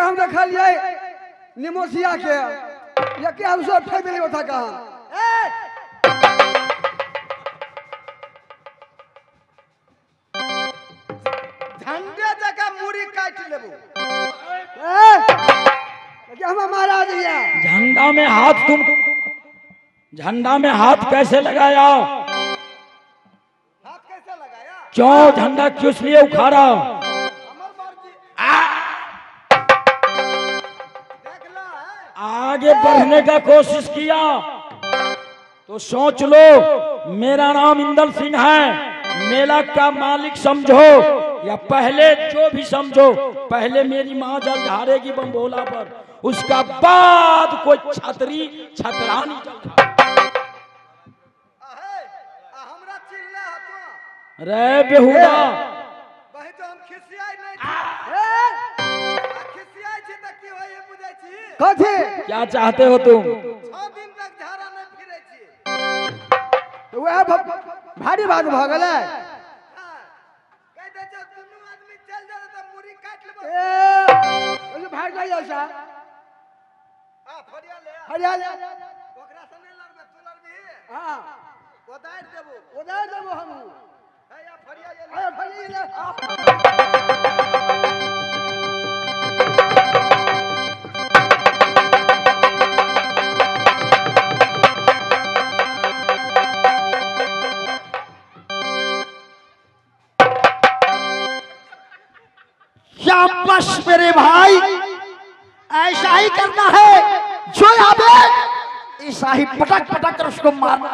हम देखा लिए निमोसिया के ये क्या हम सब फेंक दिले था कहां झंडे जगह मुड़ी काट लेबो क्या हम महाराज दिया झंडा में हाथ कैसे लगाया? हाथ कैसे लगाया? क्यों झंडा किस लिए उखाड़ा? अमर मर्जी देख ला है। आगे बढ़ने का कोशिश किया तो सोच लो मेरा नाम इंदल सिंह है, मेला का मालिक समझो या पहले जो भी समझो, पहले मेरी माँ जल ढारेगी बम्बोला पर, उसका बाद कोई छतरी छतरानी जल हमरा चिल्ला हतो रे बेहुदा भाई तो हम खिसियाई नहीं खिसियाई छी त की होय बुझै छी कथी क्या चाहते हो तुम? 6 दिन तक झाड़ा नहीं फिरै छी तो वह भारी बात भ गेलै कह दे जो दुनू आदमी चल जाए तो मुड़ी काट लेबो ओले भाग जाई ऐसा हां फड़िया ले हरिया ले ओकरा से नहीं लड़बे तू लड़बी हां उधार देबो उधर देबो हम है या फड़िया ये ले अरे फली ले शाबाश मेरे भाई, ऐसा ही करना है। जो आवे ऐसा ही पटक पटक कर उसको मारना।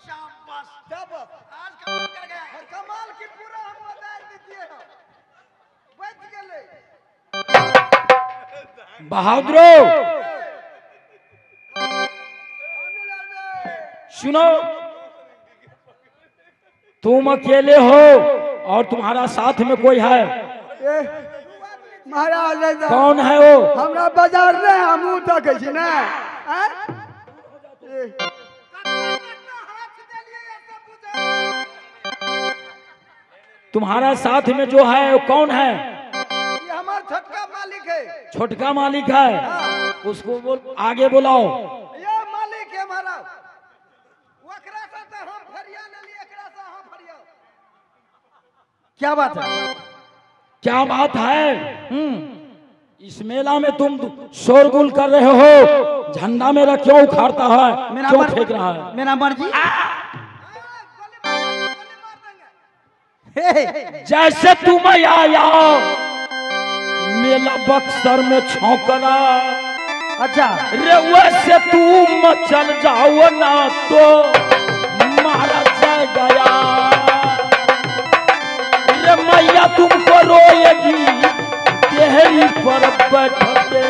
शाबाश जब आज कमाल कर गया और कमाल की पूरा हम उधार दीजिए हो बच गेले बहादुरो सुनो, तुम अकेले हो और तुम्हारा साथ में कोई है? महाराज ले जा कौन है वो? हमरा बाजार रे हमू तक छी ना हाथ दे लिए ऐसा बुझा तुम्हारा साथ में जो है वो कौन है? ये हमारा छोटका मालिक है छोटका मालिक है, उसको बोल आगे बुलाओ। ये मालिक है हमारा ओकरा से तो हम फरिया ले लिए एकरा से हम फरिया क्या बात है? क्या बात है? इस मेला में तुम शोरगुल कर रहे हो, झंडा मेरा क्यों उखाड़ता है, क्यों फेंक रहा है? मेरा मर्जी। जैसे तुम आया मेला बक्सर में छौंकना, अच्छा रे वैसे तुम चल जाओ ना तो मारा जा गया। रे मैया तुमको रोएगी देहरी पर बैठ के।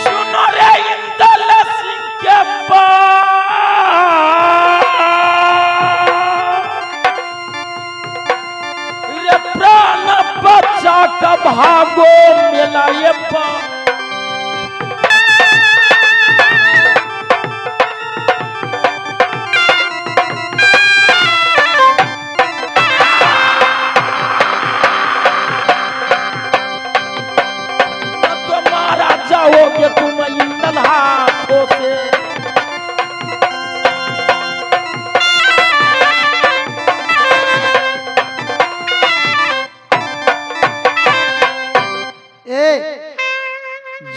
सुनो रे इंदल सिंह के रे प्राण बचा का भागो मेला ये तो मारा जाओगे तुम इंदल हाथों से।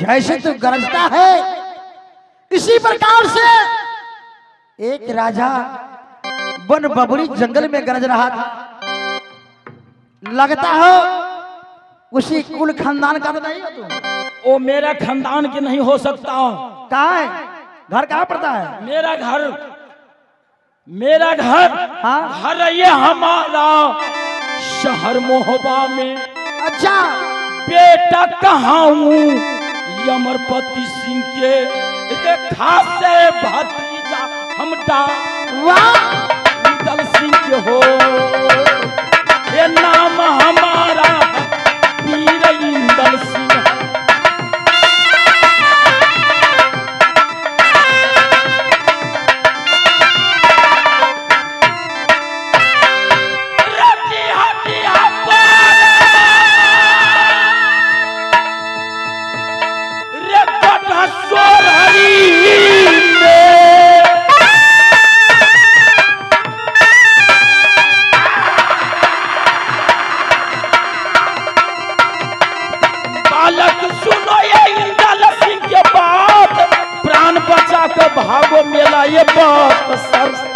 जैसे तू गरजता है इसी प्रकार से एक राजा वन बबरी जंगल में गरज रहा था। लगता हो उसी कुल खानदान का तो नहीं हो तू? वो मेरा खानदान के नहीं हो सकता। कहाँ है घर? कहाँ पड़ता है? मेरा घर हाँ? घर ये हमारा शहर मोहबा में। अच्छा बेटा कहाँ हूँ यमरपति सिंह के खासे भतीजा हमटा इंदल सिंह के हो। ये नाम हमारा वीर इंदल का भागो मेला ये बात सर।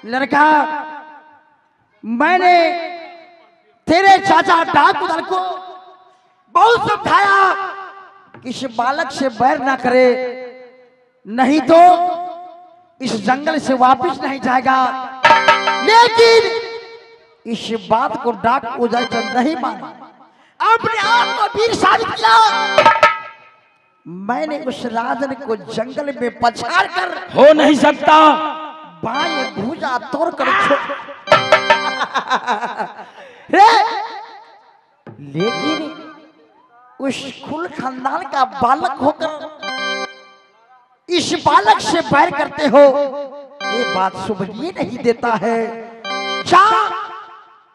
लड़का, मैंने तेरे चाचा डाकुदर को बहुत समझाया कि इस बालक से बैर ना करे, नहीं तो इस जंगल से वापस नहीं जाएगा। लेकिन इस बात को डाक उदय नहीं माना, अपने आप को वीर साबित किया। मैंने उस राजन को जंगल में पछाड़ कर हो नहीं सकता, बाएं भुजा तोड़ कर लेकिन उस कुल खानदान का बालक होकर इस बालक से बैर करते हो, ये बात शुभनीय नहीं देता है। जा,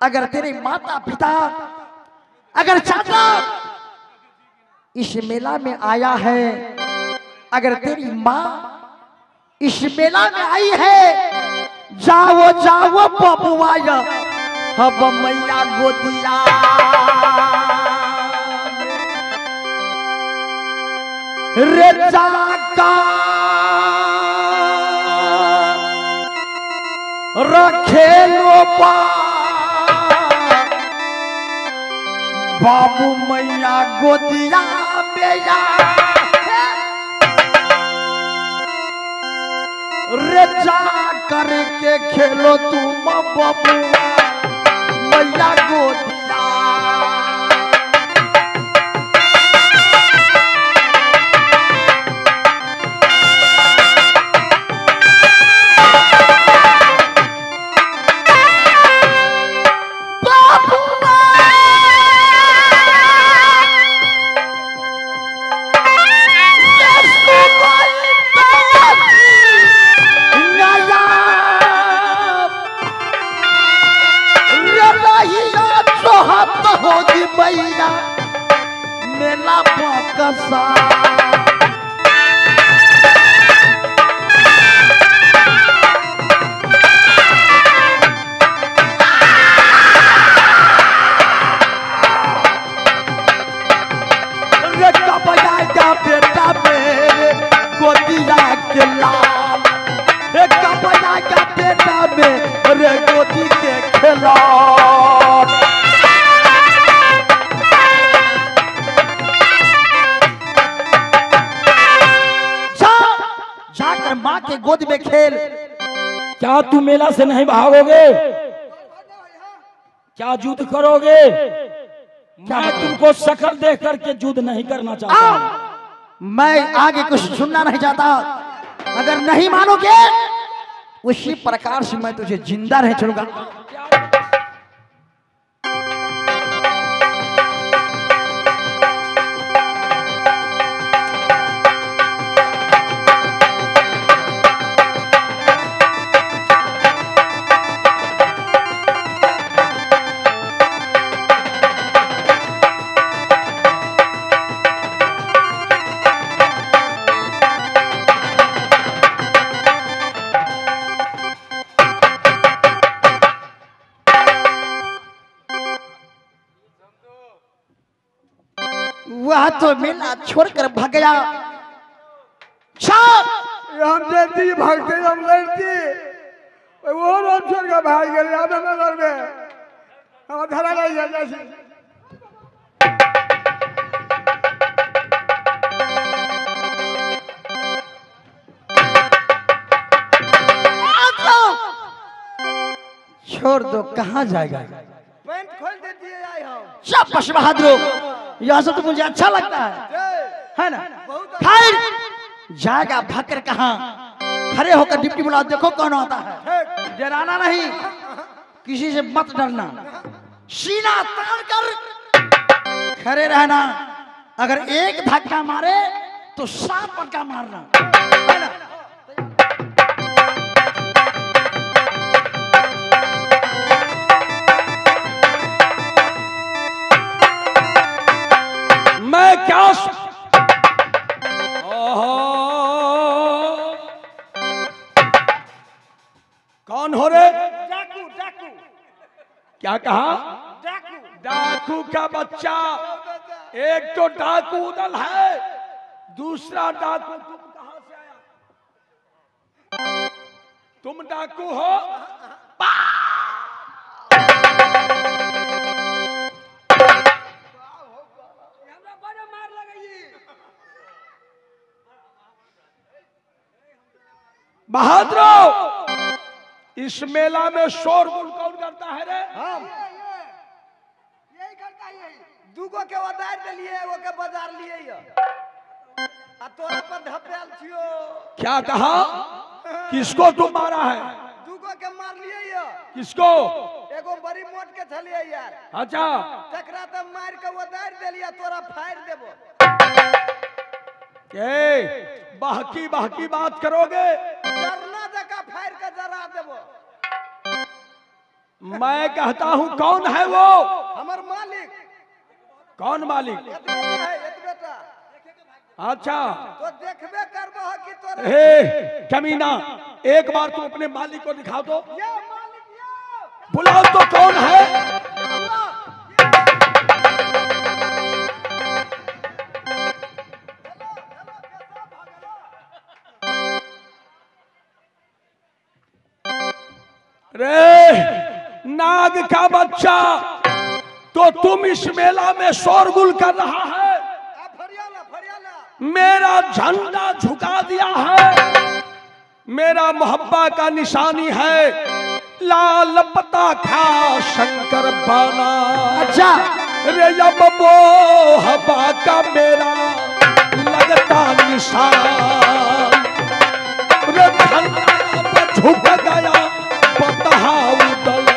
अगर तेरे माता पिता, अगर चाचा इस मेला में आया है, अगर तेरी माँ इस मेला में आई है, जाओ जाओ बबुआ हब मैया गोदिया। रे जाका रखे लो बाबू मैया गोदिया बेया। रजा करके खेलो तुम बबुआ मैया गोदिया। होगी मैया मेला बकसा। रे कबया बेटा मेरे गोदिया के लाल, रे कबया बेटा मेरे गोदी के खिलाड़। माँ के गोद में खेल। क्या तू मेला से नहीं भागोगे? क्या युद्ध करोगे? मैं तुमको शक्ल देख करके युद्ध नहीं करना चाहता। मैं आगे कुछ सुनना नहीं चाहता। अगर नहीं मानोगे उसी प्रकार से मैं तुझे जिंदा नहीं छोड़ूंगा। वह तो मेला छोड़कर भाग गया। हम जल्दी भागते हम लड़ती वो रोड छोड़ के भाग गए। अब हम लड़बे हम धरा नहीं जाए जैसे छोड़ दो, कहाँ जाएगा? पैंट खोल देती है हम। शाबाश बहादुर, यह सब तो मुझे अच्छा लगता है ना? खैर जाएगा भाकर कहाँ? खड़े होकर डिप्टी बुलाओ, देखो कौन आता है। डराना नहीं, किसी से मत डरना, सीना तान कर खड़े रहना। अगर एक धक्का मारे तो 7 पक्का मारना, है ना? मैं क्या कौन हो रे? डाकू डाकू क्या कहा? डाकू डाकू का बच्चा, एक तो डाकू उदल है, दूसरा डाकू तुम कहां से आया? तुम डाकू हो? बहादुर, इस मेला में शोरगुल कौन करता है रे? हम यही करता है। दूगो के उधार दिलिए, एगो के बाजार लिए आ तोरा पर धपेल छियो। क्या कहा? किसको तुम मारा है? दूगो के मार लिए। किसको? एगो बड़ी मोट के छलिए यार। अच्छा, तकरा त मार के उधार दिलिए, तोरा फाड़ देबो। बहकी बहकी बात करोगे? जरना जका फाड़ के जरा देबो। मैं कहता हूं कौन है वो? हमर मालिक। कौन मालिक? एक बेटा है, एक बेटा। अच्छा, तो देखबे करबो कि तोरा। हे कमीना, एक बार तू अपने मालिक को दिखा दो। ये मालिक ये। बुलाओ तो कौन है? रे नाग का बच्चा, तो तुम इस मेला में शोरगुल कर रहा है, फरियाला फरियाला। मेरा झंडा झुका दिया है, मेरा मोहब्बा का निशानी है, लाल पता खा शंकर बाना। अच्छा, रे जब मोहब्बा का मेरा लगता निशान, रे झंडा पर झुक गया पतहा उदल।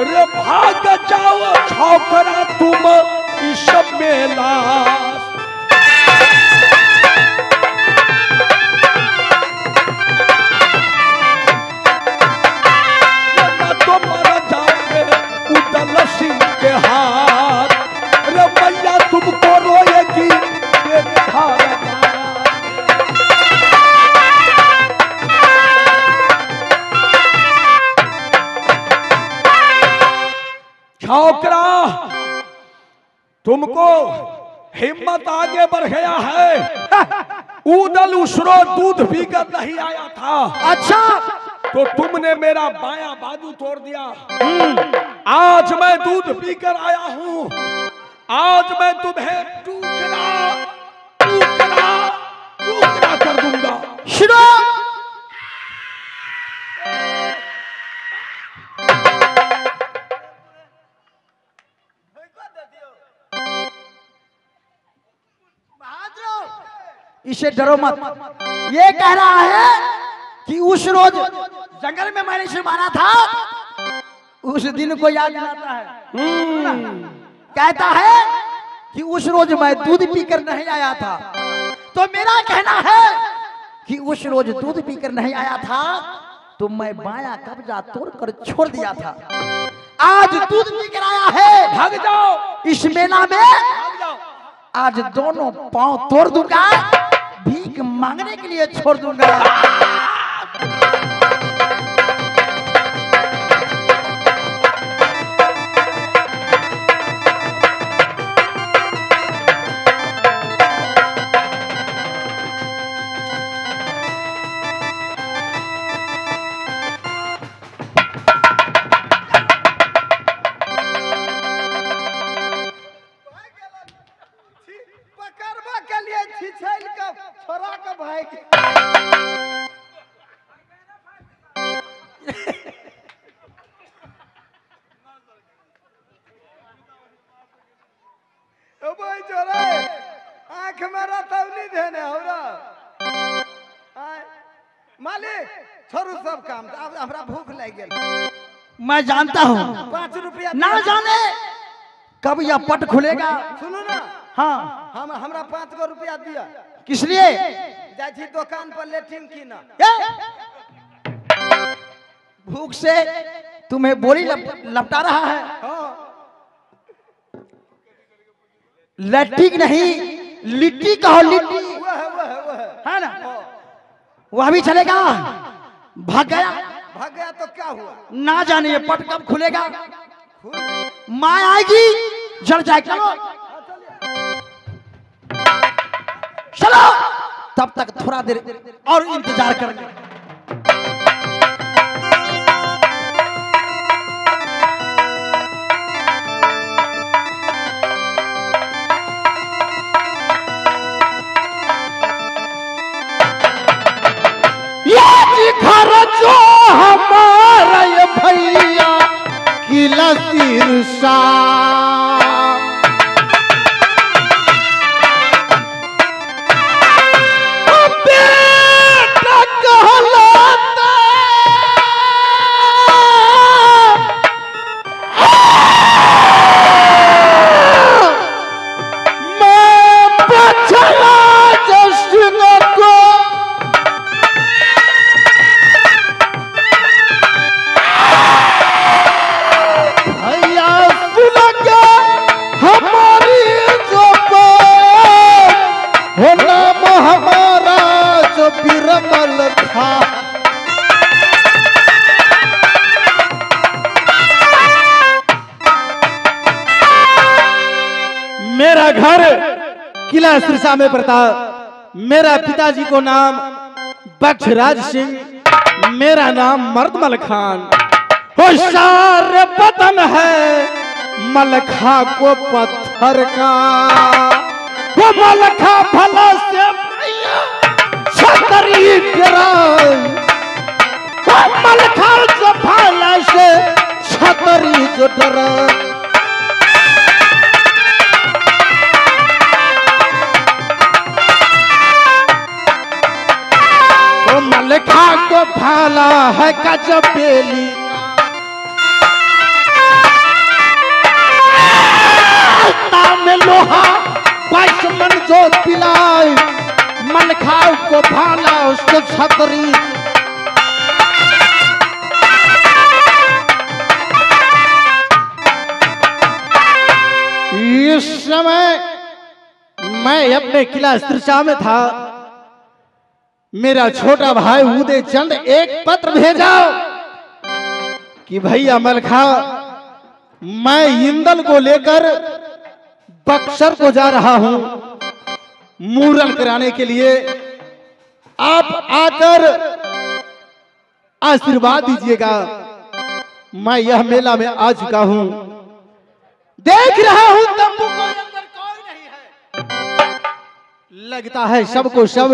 रे भाग जाओ छोकरा तुम इस मेला, तो मर जाओगे उदल सिंह के हाथ। रे मैया तुमको रोएगी छोकरा, तुमको हिम्मत आगे बढ़ गया है। उदल उसरो दूध पीकर नहीं आया था। अच्छा, तो तुमने मेरा बायां बाजू तोड़ दिया। आज मैं दूध पीकर आया हूं, आज मैं तुम्हें टुकड़ा टुकड़ा टुकड़ा कर दूंगा। शुरू। इसे डरो मत। ये कह रहा है कि उस रोज जंगल में मैंने इसे मारा था, उस दिन को याद दिलाता है। कहता है कि उस रोज मैं दूध पीकर नहीं आया था। तो मेरा कहना है कि उस रोज दूध पीकर नहीं आया था तो मैं बायां कब्जा तोड़कर छोड़ दिया था। आज दूध पीकर आया है, भाग जाओ इस मेला में भाग जाओ। आज दोनों पांव तोड़ दूंगा, भीख मांगने के लिए छोड़ दूंगा। पकड़वा के लिए छिछैल का छोरा के भाई के। ओ भाई छोरा, आंख मेरा तवली देने हमरा। मालिक छोड़ू सब काम, अब हमरा भूख लग गेल। मैं जानता हूँ 5 रुपया ना जाने कब यह पट खुलेगा। सुनो ना, हाँ, हमरा 5 गो रुपया दिया। किस लिए? जाइ छी दुकान पर लेट्रिन कीना। ए! हुक से तुम्हें बोली लपटा रहा है। लट्टी नहीं, लिट्टी कहो, लिट्टी है ना, वह भी चलेगा। भाग गया तो क्या हुआ? ना जाने ये पट कब खुलेगा। माँ आएगी, जल जाए। चलो चलो, तब तक थोड़ा देर और इंतजार करेंगे। घर जो हमारा ये भैया किला सिरसा, बेटा कहलाता मैं बचला जश्न को हमारा जो बिरमल था। मेरा घर किला सिरसा में पड़ता। मेरा पिताजी को नाम बख्शराज सिंह, मेरा नाम मर्दमल खान। होशियार बदन है मलखा को पत्थर का, वो मलखा भला से छतरी गिराए, वो मलखा जो भला से छतरी जो डराए। वो मलखा को भाला है कजबेली, में लोहा 22 मन जो पिलाए, मलखाओ को भाला उसको छतरी। इस समय मैं अपने किला सिरसा में था। मेरा छोटा भाई उदय चंद एक पत्र भेजा कि भैया मलखा, मैं इंदल को लेकर बक्सर को जा रहा हूं मूरन कराने के लिए, आप आकर आशीर्वाद दीजिएगा। मैं यह मेला में आ चुका हूं, देख रहा हूं तंबू को अंदर कोई नहीं है। लगता है सबको सब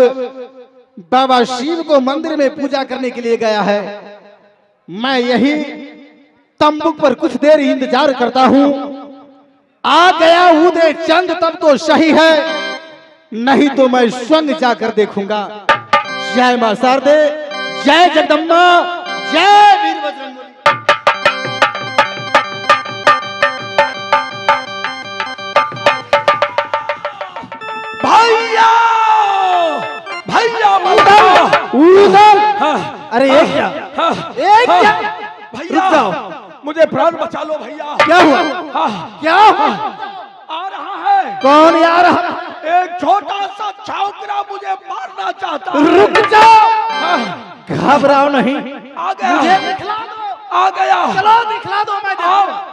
बाबा शिव को मंदिर में पूजा करने के लिए गया है। मैं यही तंबू पर कुछ देर इंतजार करता हूं। आ गया उदय चंद तब तो सही है, नहीं तो मैं स्वयं जाकर देखूंगा। जय मां शारदे, जय जगदम्बा, जय वीर बजरंगबली। भैया भैया उदल, अरे एक क्या, एक क्या? भैया रुक जाओ, मुझे प्राण बचा लो भैया। क्या हुआ? क्या हुआ? आ रहा है। कौन आ रहा? एक छोटा सा छावकरा मुझे मारना चाहता है। रुक जाओ, घबराओ नहीं, आ गया, मुझे दिखला दो। आ गया, चलो दिखला दो, मैं देखूंगा।